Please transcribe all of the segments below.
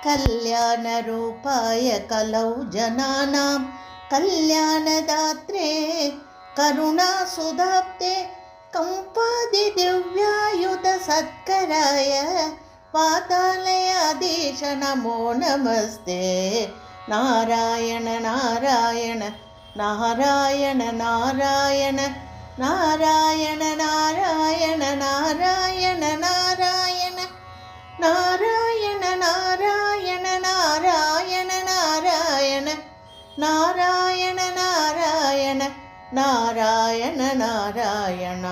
कल्याणरूपाय कलौ जनानां कल्याणदात्रे करुणासुधाब्दे कंपादिदिव्यायुधसत्कराय पातालयाधीश नमो नमस्ते। नारायण नारायण नारायण नारायण नारायण नारायण नारायण नारायण नारायण नारायण नारायण नारायण नारायण नारायण नारायण नारायण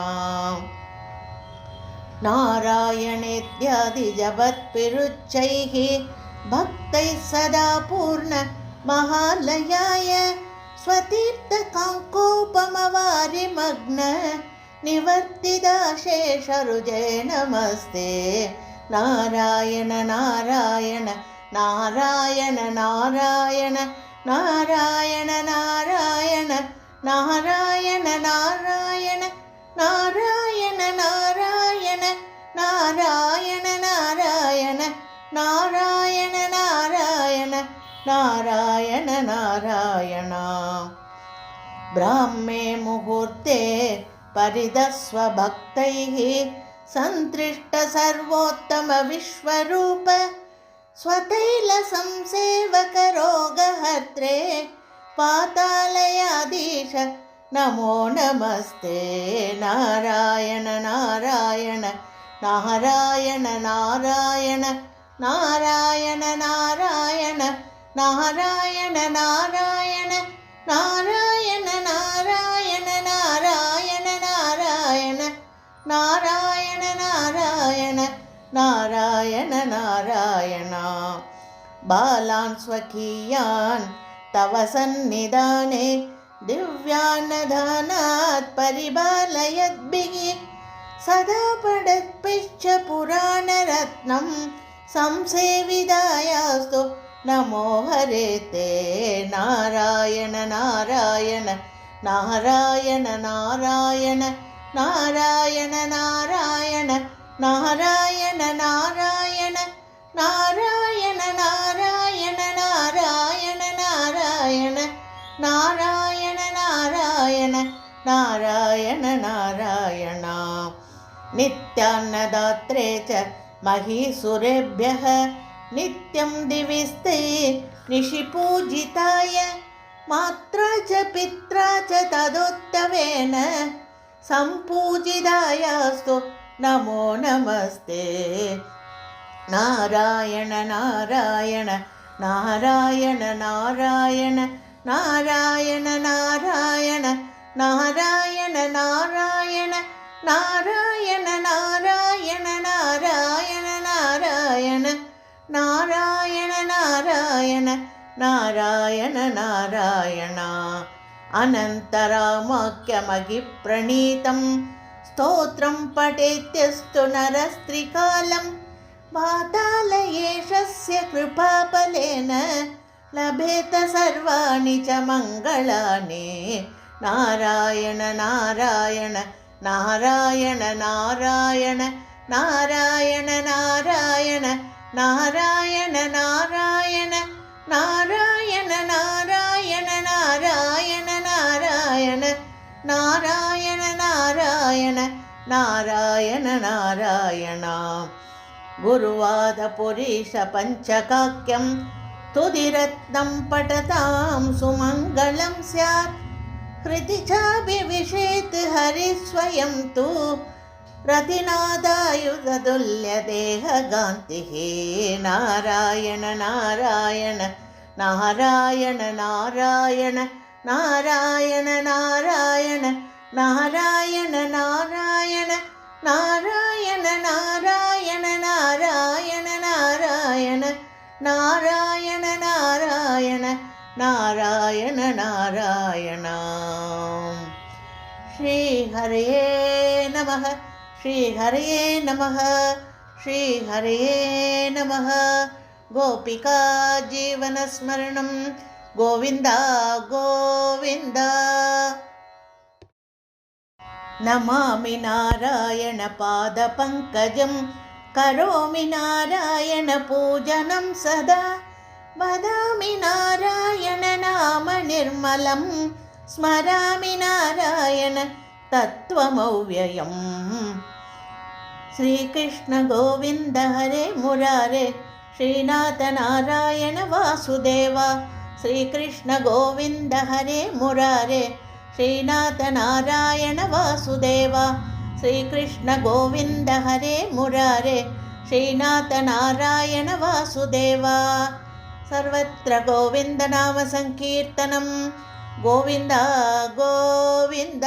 नारायणेत्यादिजपत्पिरुच्चैः भक्तैः सदा पूर्ण महालयाय स्वतीर्थकाङ्कोपमवारिमग्न निवर्तिदाशेषरुजे नमस्ते। नारायण नारायण नारायण नारायण नारायण नारायण नारायण नारायण नारायण नारायण नारायण नारायण नारायण नारायण नारायण नारायण ब्राह्मे मुहूर्ते परिदस्व भक्तैः सन्तृष्ट सर्वोत्तम विश्वरूप स्वतैल संसेवक रोगहर्त्रे पातालयाधीश नमो नमस्ते। नारायण नारायण नारायण नारायण नारायण नारायण नारायण नारायण नारायण नारायण नारायण नारायण नारायण नारायण नारायण नारायण बालान् स्वकीयान् तव सन्निधाने दिव्यानदानात् परिपालयद्भिः सदा पठत्पिश्च पुराणरत्नं संसेवितायास्तु नमो हरे ते। नारायण नारायण नारायण नारायण नारायण नारायण नारायण नारायण नारायण नारायण नारायण नारायण नारायण नारायण नारायण नारायण नित्यान्नदात्रे च महीसुरेभ्यः नित्यं दिविस्ते निशिपूजिताय मात्रा च पित्रा च तदुत्तमेन सम्पूजितायास्तु नमो नमस्ते। नारायण नारायण नारायण नारायण नारायण नारायण नारायण नारायण नारायण नारायण नारायण नारायण नारायण नारायण नारायण नारायण अनन्तरामाख्यमहिप्रणीतं स्तोत्रं पठेत्यस्तु नरस्त्रिकालं पातालयेशस्य कृपाबलेन लभेत सर्वाणि च मङ्गलानि। नारायण नारायण नारायण नारायण नारायण नारायण नारायण नारायण नारायण नारायण नारायण नारायण नारायण नारायण नारायण नारायण गुरुवादपुरीश पञ्चकाक्यं तुदिरत्नं पठतां सुमङ्गलं स्यात् हृदि चाभिविशेत् हरिस्वयं तु रतिनादायुधतुल्यदेहगान्तिः। नारायण नारायण नारायण नारायण नारायण नारायण नारायण नारायण नारायण नारायण नारायण नारायण नारायण नारायण नारायण नारायण श्री हरये नमः श्री हरये नमः श्री हरये नमः। गोपिका जीवनस्मरणं गोविन्द गोविन्द। नमामि नारायण पादपङ्कजं करोमि नारायणपूजनं सदा वदामि नारायण नाम निर्मलं स्मरामि नारायण तत्त्वमव्ययम् श्रीकृष्ण गोविन्द हरे मुरारे श्रीनाथ नारायण वासुदेव श्रीकृष्ण गोविन्द हरे मुरारे श्रीनाथ नारायण वासुदेव श्रीकृष्ण गोविन्द हरे मुरारे श्रीनाथ नारायण वासुदेव सर्वत्र गोविन्द नाम संकीर्तनं गोविन्द गोविन्द।